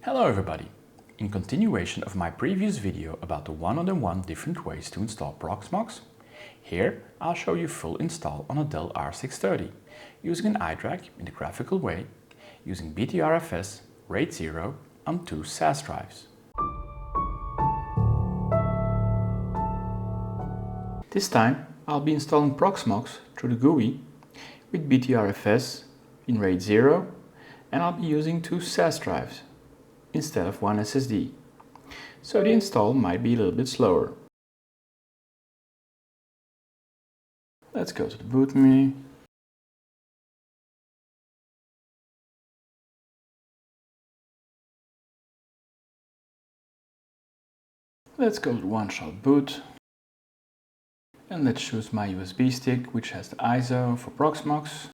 Hello everybody! In continuation of my previous video about the 101 different ways to install Proxmox, here I'll show you full install on a Dell R630 using an iDRAC in the graphical way, using BTRFS RAID 0 on 2 SAS drives. This time I'll be installing Proxmox through the GUI with BTRFS in RAID 0, and I'll be using 2 SAS drives instead of 1 SSD, so the install might be a little bit slower. Let's go to the boot menu. Let's go to one-shot boot. And let's choose my USB stick, which has the ISO for Proxmox.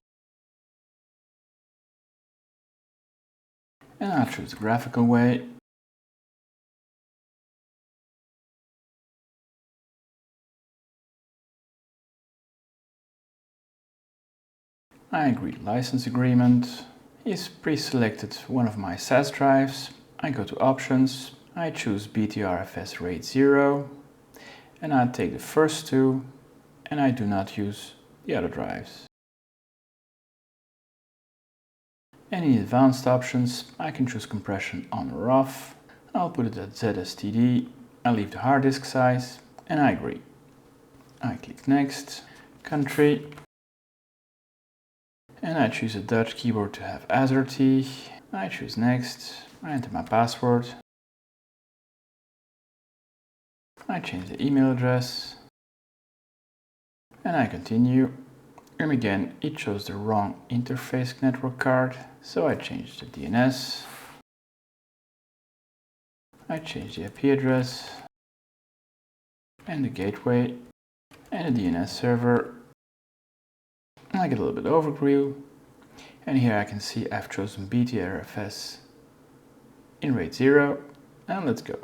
And I'll choose the graphical way. I agree to license agreement. He's pre-selected one of my SAS drives. I go to options. I choose BTRFS RAID 0. And I take the first two, and I do not use the other drives. And in the advanced options, I can choose compression on or off. I'll put it at ZSTD. I leave the hard disk size, and I agree. I click next, country, and I choose a Dutch keyboard to have AZERTY. I choose next, I enter my password. I change the email address, and I continue. And again, it shows the wrong interface network card, so I change the DNS. I change the IP address, and the gateway, and the DNS server. And I get a little bit overview, and here I can see I've chosen BTRFS in RAID 0, and let's go.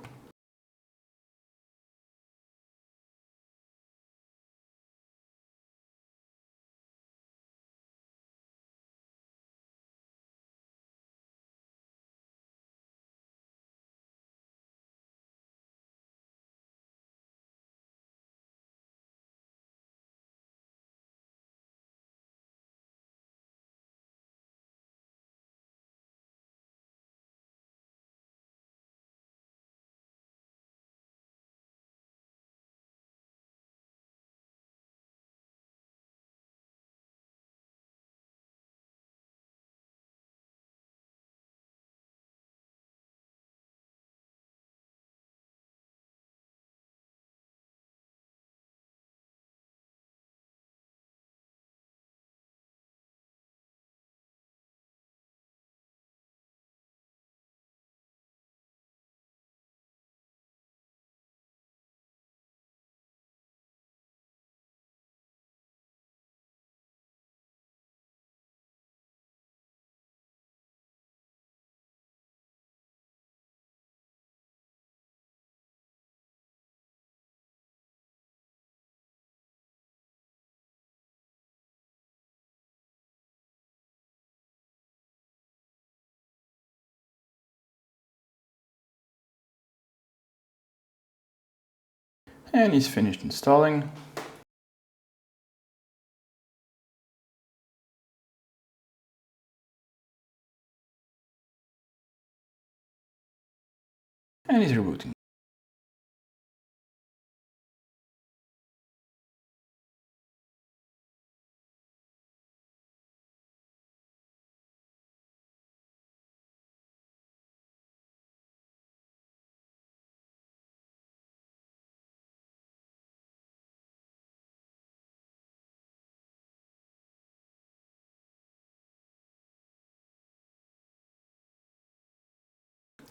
And he's finished installing. And he's rebooting.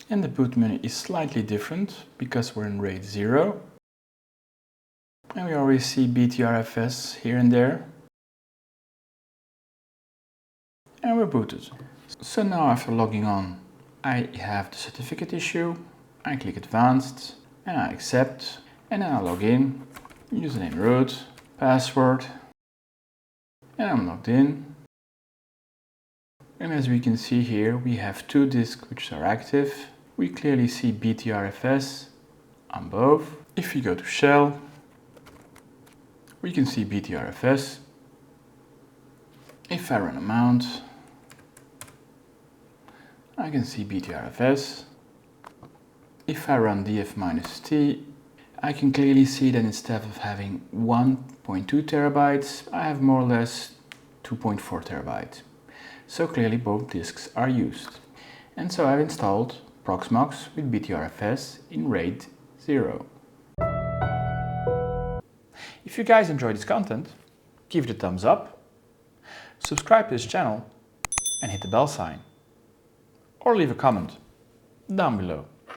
And the boot menu is slightly different because we're in RAID 0. And we already see BTRFS here and there. And we're booted. So now after logging on, I have the certificate issue. I click Advanced and I accept. And then I log in, username root, password. And I'm logged in. And as we can see here, we have 2 disks which are active. we clearly see BTRFS on both. If we go to shell, we can see BTRFS. If I run a mount, I can see BTRFS. If I run df-t, I can clearly see that instead of having 1.2 terabytes, I have more or less 2.4 terabytes. So clearly both disks are used. And so I've installed Proxmox with BTRFS in RAID 0. If you guys enjoyed this content, give it a thumbs up, subscribe to this channel and hit the bell sign. Or leave a comment down below.